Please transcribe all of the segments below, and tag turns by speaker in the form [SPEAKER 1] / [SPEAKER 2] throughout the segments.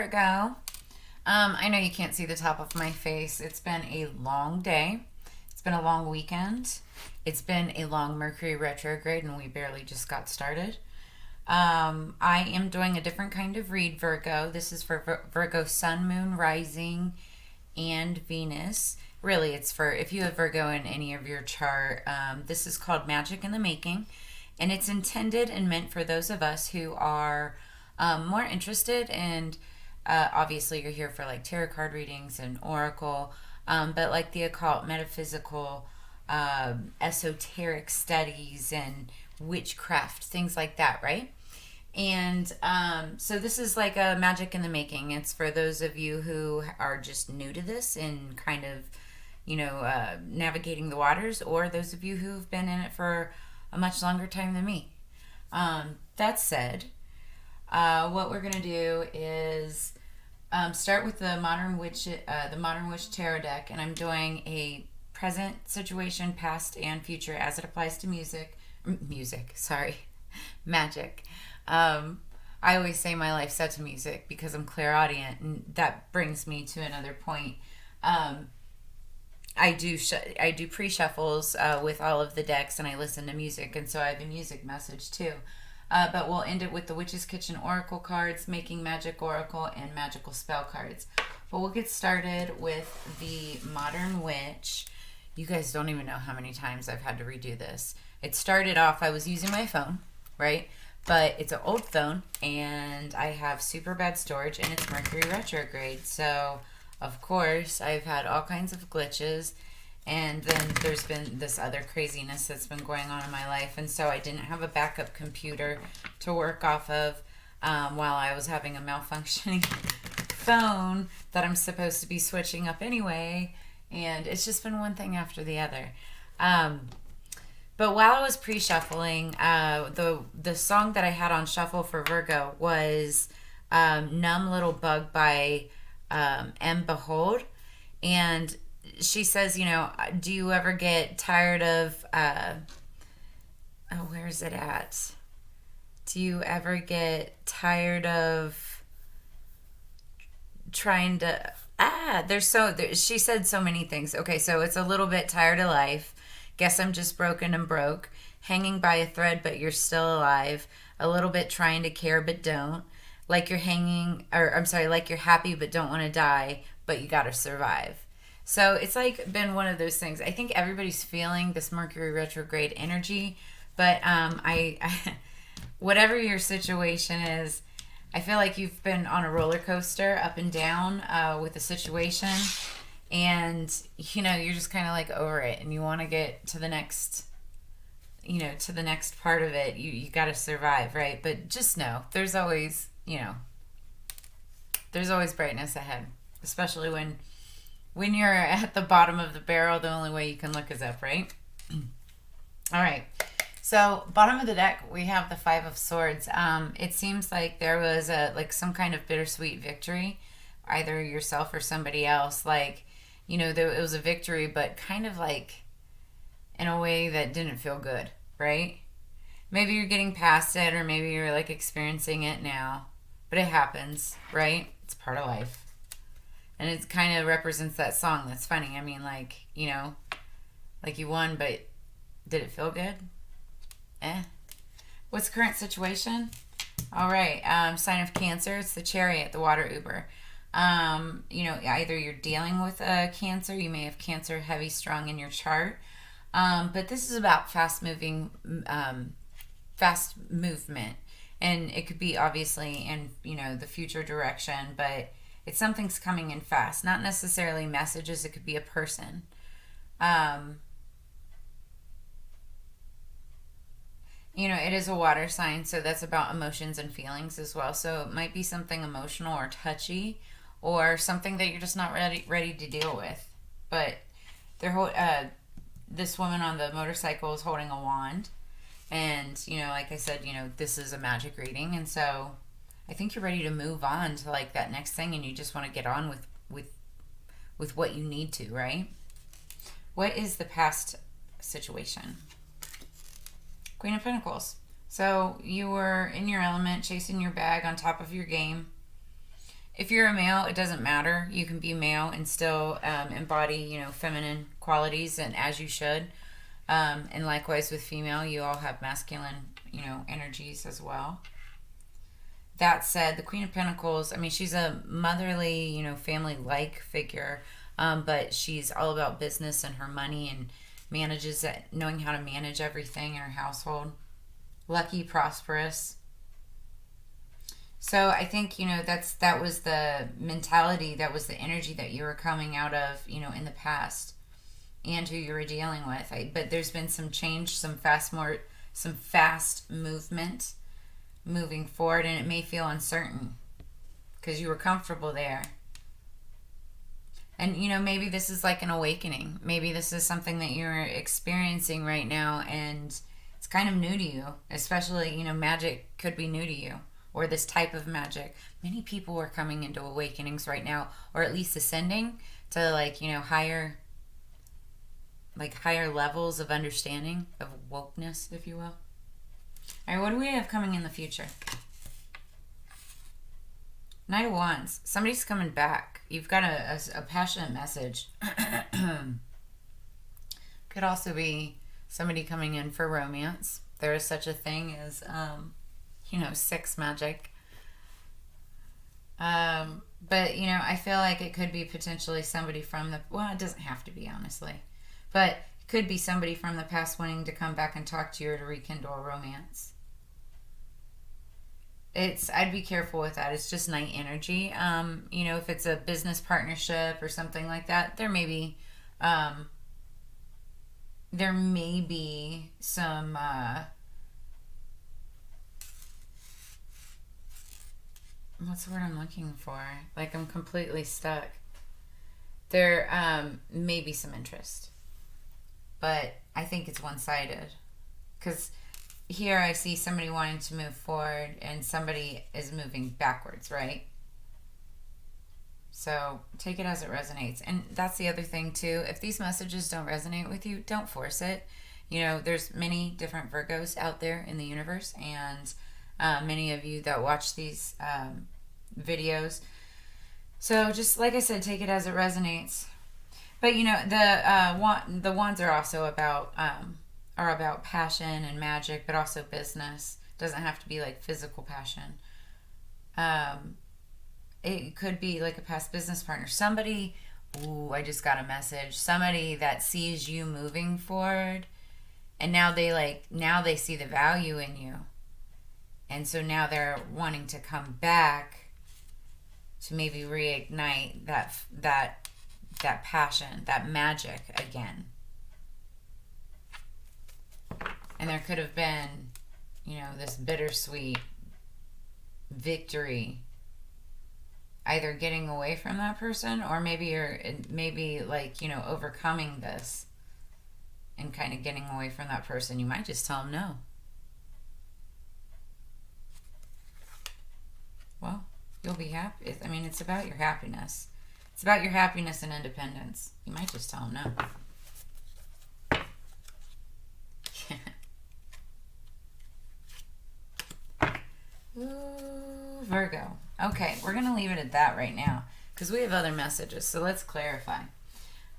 [SPEAKER 1] Virgo. I know you can't see the top of my face. It's been a long day. It's been a long weekend. It's been a long Mercury retrograde, and we barely just got started. I am doing a different kind of read, Virgo. This is for Virgo Sun, Moon, Rising, and Venus. Really, it's for if you have Virgo in any of your chart. This is called Magic in the Making, and it's intended and meant for those of us who are more interested in. Obviously, you're here for like tarot card readings and oracle, but like the occult, metaphysical, esoteric studies and witchcraft, things like that, right? And so this is like a magic in the making. It's for those of you who are just new to this and kind of, navigating the waters, or those of you who've been in it for a much longer time than me. That said, what we're gonna do is start with the Modern Witch Tarot deck, and I'm doing a present situation, past and future, as it applies to magic. I always say my life's set to music because I'm clairaudient, and that brings me to another point. I do pre-shuffles with all of the decks, and I listen to music, and so I have a music message too. But we'll end it with the Witch's Kitchen Oracle cards, Making Magic Oracle, and Magickal Spellcards. But we'll get started with the Modern Witch. You guys don't even know how many times I've had to redo this. It started off, I was using my phone, right? But it's an old phone, and I have super bad storage, and it's Mercury retrograde. So, of course, I've had all kinds of glitches. And then there's been this other craziness that's been going on in my life. And so I didn't have a backup computer to work off of while I was having a malfunctioning phone that I'm supposed to be switching up anyway. And it's just been one thing after the other. But while I was pre-shuffling, the song that I had on shuffle for Virgo was Numb Little Bug by M. Behold. And she says, do you ever get tired of, where is it at? Do you ever get tired of trying to, she said so many things. Okay, so it's a little bit tired of life. Guess I'm just broken and broke. Hanging by a thread, but you're still alive. A little bit trying to care, but don't. Like you're like you're happy, but don't want to die, but you gotta survive. So it's like been one of those things. I think everybody's feeling this Mercury retrograde energy, but I whatever your situation is, I feel like you've been on a roller coaster up and down with the situation, and you're just kind of like over it, and you want to get to the next, to the next part of it. You got to survive, right? But just know there's always brightness ahead, especially when you're at the bottom of the barrel. The only way you can look is up, right? All right. So bottom of the deck, we have the Five of Swords. It seems like there was some kind of bittersweet victory, either yourself or somebody else. It was a victory, but kind of like in a way that didn't feel good, right? Maybe you're getting past it, or maybe you're like experiencing it now, but it happens, right? It's part of life. And it kind of represents that song that's funny. I mean, like you won, but did it feel good? What's the current situation? All right. Sign of Cancer. It's the Chariot, the water uber. Either you're dealing with a Cancer. You may have Cancer heavy strong in your chart. But this is about fast movement. And it could be obviously in, the future direction, but it's something's coming in fast, not necessarily messages. It could be a person. It is a water sign, so that's about emotions and feelings as well. So it might be something emotional or touchy, or something that you're just not ready to deal with. But this woman on the motorcycle is holding a wand, and like I said, this is a magic reading, and so I think you're ready to move on to like that next thing, and you just want to get on with what you need to, right? What is the past situation? Queen of Pentacles. So you were in your element, chasing your bag, on top of your game. If you're a male, it doesn't matter. You can be male and still embody, you know, feminine qualities, and as you should. And likewise with female, you all have masculine, you know, energies as well. That said, the Queen of Pentacles, I mean, she's a motherly, you know, family-like figure, but she's all about business and her money and manages it, knowing how to manage everything in her household. Lucky, prosperous. So I think, you know, that was the mentality, that was the energy that you were coming out of, you know, in the past, and who you were dealing with. But there's been some change, some fast movement moving forward, and it may feel uncertain because you were comfortable there. And, you know, maybe this is like an awakening. Maybe this is something that you're experiencing right now, and it's kind of new to you. Especially, you know, magic could be new to you, or this type of magic. Many people are coming into awakenings right now, or at least ascending to, like, you know, higher levels of understanding, of wokeness, if you will. All right, what do we have coming in the future? Knight of Wands. Somebody's coming back. You've got a passionate message. Could also be somebody coming in for romance. There is such a thing as, you know, sex magic. But, you know, I feel like it could be potentially somebody from the... Well, it doesn't have to be, honestly. But it could be somebody from the past wanting to come back and talk to you, or to rekindle a romance. I'd be careful with that. It's just night energy. You know, if it's a business partnership or something like that, there may be some what's the word I'm looking for? Like, I'm completely stuck. There may be some interest, but I think it's one-sided, because here I see somebody wanting to move forward and somebody is moving backwards, right? So take it as it resonates. And that's the other thing too. If these messages don't resonate with you, don't force it. You know, there's many different Virgos out there in the universe, and many of you that watch these videos. So just like I said, take it as it resonates. But, you know, the wands are also about passion and magic, but also business. It doesn't have to be like physical passion. It could be like a past business partner. Somebody, I just got a message. Somebody that sees you moving forward, and now they see the value in you. And so now they're wanting to come back to maybe reignite that passion, that magic again. And there could have been, you know, this bittersweet victory, either getting away from that person, or maybe like, you know, overcoming this and kind of getting away from that person. You might just tell them no. Well, you'll be happy. I mean, it's about your happiness. It's about your happiness and independence. You might just tell them no. Ooh, Virgo. Okay, we're going to leave it at that right now, because we have other messages, so let's clarify.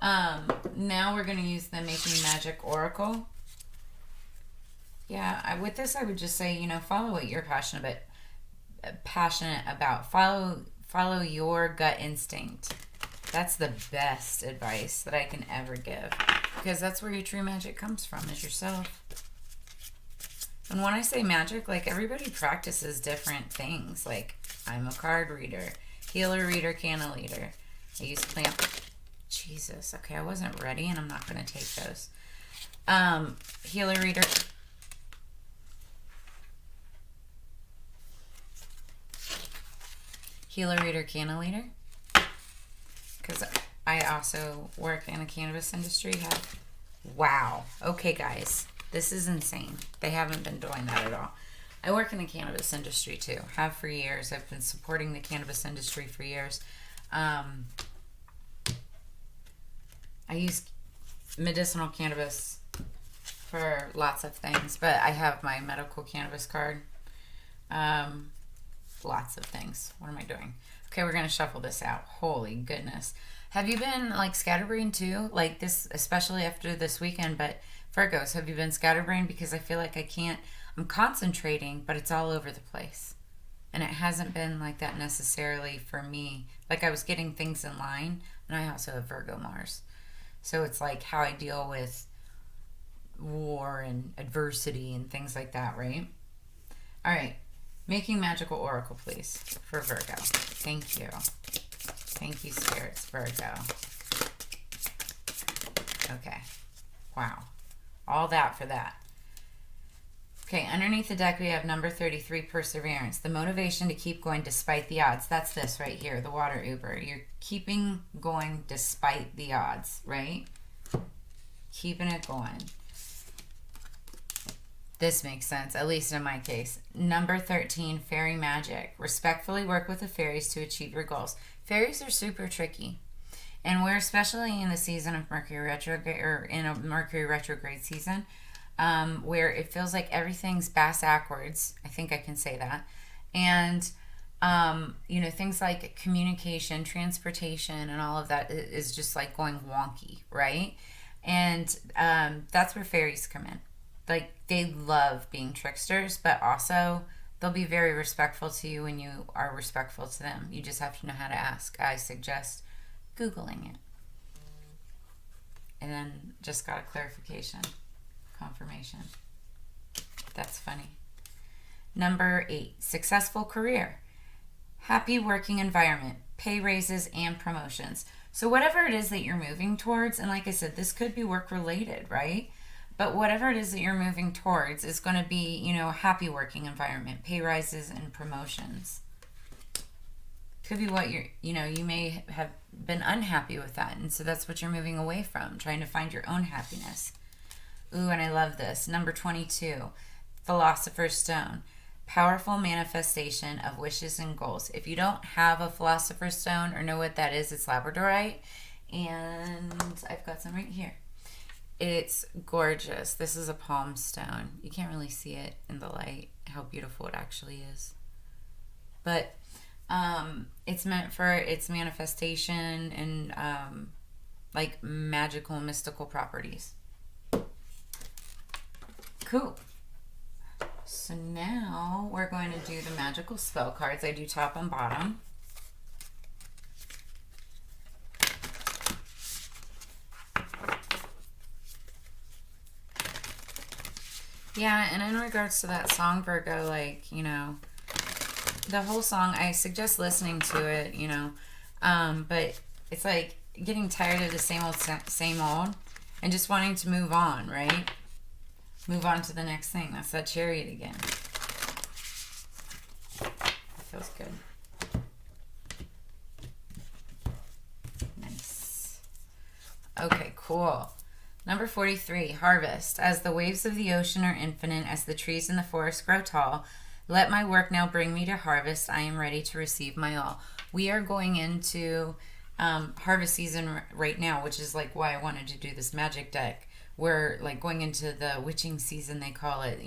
[SPEAKER 1] Now we're going to use the Making Magic Oracle. Yeah, with this I would just say, you know, follow what you're passionate about. Follow your gut instinct. That's the best advice that I can ever give, because that's where your true magic comes from, is yourself. And when I say magic, like, everybody practices different things. Like, I'm a card reader, healer reader, canna leader. I use plant. Jesus, okay, I wasn't ready, and I'm not going to take those. Healer reader. Healer reader, canna leader. Because I also work in the cannabis industry. Wow. Okay, guys. This is insane. They haven't been doing that at all. I work in the cannabis industry too. Have for years. I've been supporting the cannabis industry for years. I use medicinal cannabis for lots of things, but I have my medical cannabis card. lots of things. What am I doing? Okay, we're going to shuffle this out. Holy goodness. Have you been like scatterbrained too? Like this, especially after this weekend, but Virgos, have you been scatterbrained? Because I feel like I'm concentrating, but it's all over the place. And it hasn't been like that necessarily for me. Like I was getting things in line, and I also have Virgo Mars. So it's like how I deal with war and adversity and things like that, right? All right. Making Magical Oracle, please, for Virgo. Thank you. Thank you, Spirits, Virgo. Okay. Wow. All that for that. Okay, underneath the deck we have number 33, Perseverance. The motivation to keep going despite the odds. That's this right here, the water Uber. You're keeping going despite the odds, right? Keeping it going. This makes sense, at least in my case. Number 13, Fairy Magic. Respectfully work with the fairies to achieve your goals. Fairies are super tricky. And we're especially in the season of Mercury retrograde, or in a Mercury retrograde season, where it feels like everything's backwards. I think I can say that. And, things like communication, transportation, and all of that is just like going wonky, right? And that's where fairies come in. Like, they love being tricksters, but also they'll be very respectful to you when you are respectful to them. You just have to know how to ask. I suggest Googling it. And then just got a clarification, confirmation. That's funny. Number 8, successful career. Happy working environment, pay raises, and promotions. So whatever it is that you're moving towards, and like I said, this could be work related, right? But whatever it is that you're moving towards is going to be, happy working environment, pay rises, and promotions. Could be what you may have been unhappy with that. And so that's what you're moving away from, trying to find your own happiness. Ooh, and I love this. Number 22, Philosopher's Stone. Powerful manifestation of wishes and goals. If you don't have a Philosopher's Stone or know what that is, it's labradorite. And I've got some right here. It's gorgeous. This is a palm stone. You can't really see it in the light, how beautiful it actually is. But it's meant for its manifestation and like magical, mystical properties. Cool. So now we're going to do the magical spell cards. I do top and bottom. Yeah, and in regards to that song, Virgo, the whole song, I suggest listening to it, but it's like getting tired of the same old, and just wanting to move on, right? Move on to the next thing. That's that Chariot again. That feels good. Nice. Okay, cool. Number 43, Harvest. As the waves of the ocean are infinite, as the trees in the forest grow tall, let my work now bring me to harvest. I am ready to receive my all. We are going into harvest season right now, which is like why I wanted to do this magic deck. We're like going into the witching season, they call it,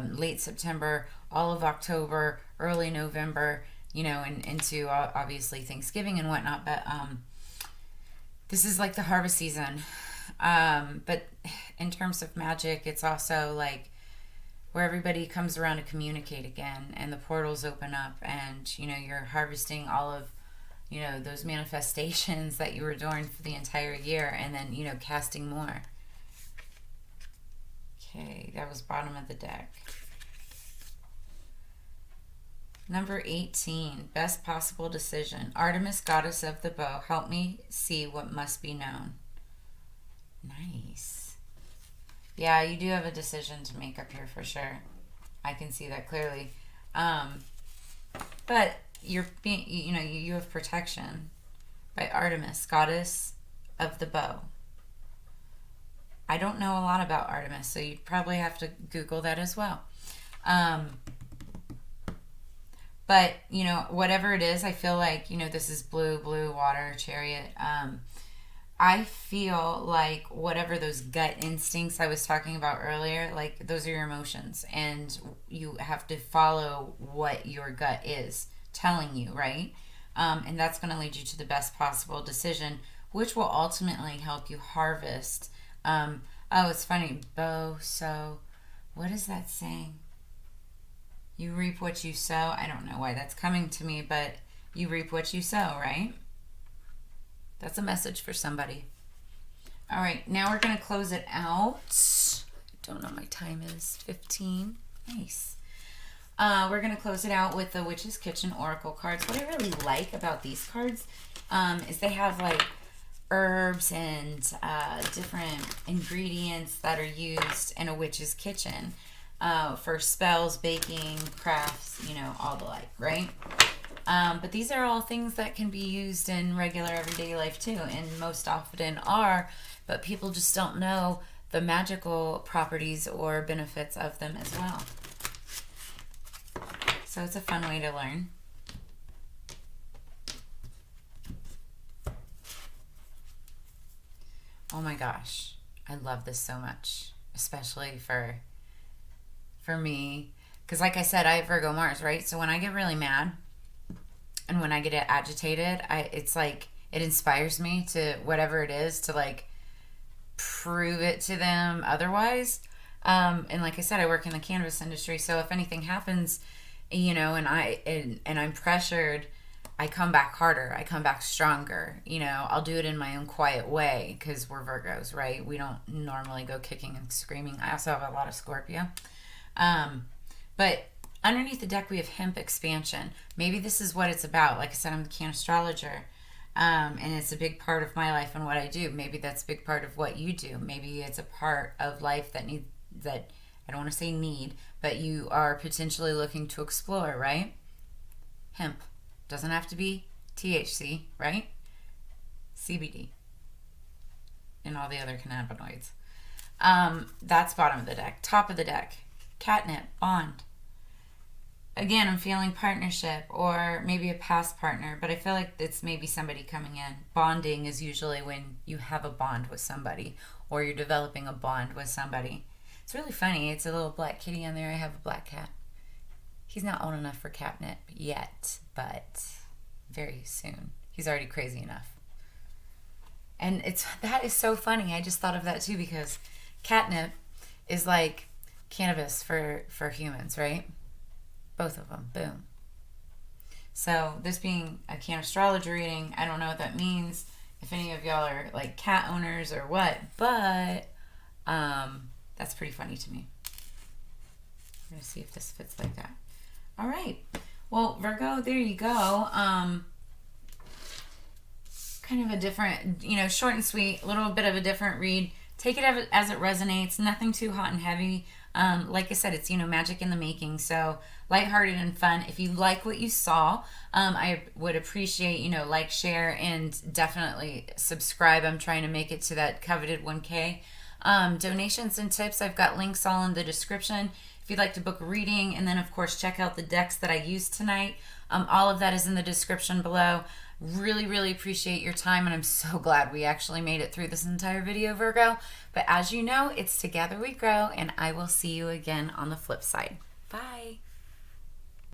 [SPEAKER 1] late September, all of October, early November, and into obviously Thanksgiving and whatnot. But this is like the harvest season. But in terms of magic, it's also like where everybody comes around to communicate again, and the portals open up, and you're harvesting all of those manifestations that you were doing for the entire year, and then casting more. Okay, that was bottom of the deck. Number 18, best possible decision. Artemis, goddess of the bow, help me see what must be known. Nice. Yeah, you do have a decision to make up here for sure. I can see that clearly. But you're being, you have protection by Artemis, goddess of the bow. I don't know a lot about Artemis, so you'd probably have to Google that as well. But, whatever it is, I feel like, this is blue water, chariot. I feel like whatever those gut instincts I was talking about earlier, like those are your emotions, and you have to follow what your gut is telling you, right? And that's going to lead you to the best possible decision, which will ultimately help you harvest. Oh, it's funny, Bo. So, what is that saying? You reap what you sow. I don't know why that's coming to me, but you reap what you sow, right? That's a message for somebody. All right, now we're going to close it out. I don't know, my time is 15. Nice. We're going to close it out with the Witch's Kitchen Oracle cards. What I really like about these cards is they have like herbs and different ingredients that are used in a witch's kitchen for spells, baking, crafts, you know, all the like, right? But these are all things that can be used in regular everyday life too, and most often are, but people just don't know the magical properties or benefits of them as well. So it's a fun way to learn. Oh my gosh, I love this so much, especially for me, because like I said, I have Virgo Mars, right? So when I get really mad and when I get agitated, it's like it inspires me to whatever it is to like prove it to them otherwise. And like I said, I work in the cannabis industry, so if anything happens, you know, and I'm pressured, I come back harder. I come back stronger. You know, I'll do it in my own quiet way because we're Virgos, right? We don't normally go kicking and screaming. I also have a lot of Scorpio. But underneath the deck, we have hemp expansion. Maybe this is what it's about. Like I said, I'm the Cannastrologer. And it's a big part of my life and what I do. Maybe that's a big part of what you do. Maybe it's a part of life that I don't want to say need, but you are potentially looking to explore, right? Hemp. Doesn't have to be THC, right? CBD. And all the other cannabinoids. That's bottom of the deck. Top of the deck. Catnip. Bond. Again, I'm feeling partnership or maybe a past partner, but I feel like it's maybe somebody coming in. Bonding is usually when you have a bond with somebody or you're developing a bond with somebody. It's really funny. It's a little black kitty on there. I have a black cat. He's not old enough for catnip yet, but very soon. He's already crazy enough. And that is so funny. I just thought of that too because catnip is like cannabis for humans, right? Both of them. Boom. So this being a Cannastrologer reading, I don't know what that means. If any of y'all are like cat owners or what, but that's pretty funny to me. I'm going to see if this fits like that. All right. Well, Virgo, there you go. Kind of a different, short and sweet, a little bit of a different read. Take it as it resonates. Nothing too hot and heavy. Like I said, it's, magic in the making. So lighthearted and fun. If you like what you saw, I would appreciate, like, share, and definitely subscribe. I'm trying to make it to that coveted 1K. Donations and tips, I've got links all in the description. If you'd like to book a reading, and then of course check out the decks that I used tonight. All of that is in the description below. Really, really appreciate your time, and I'm so glad we actually made it through this entire video, Virgo. But as you know, it's together we grow, and I will see you again on the flip side. Bye.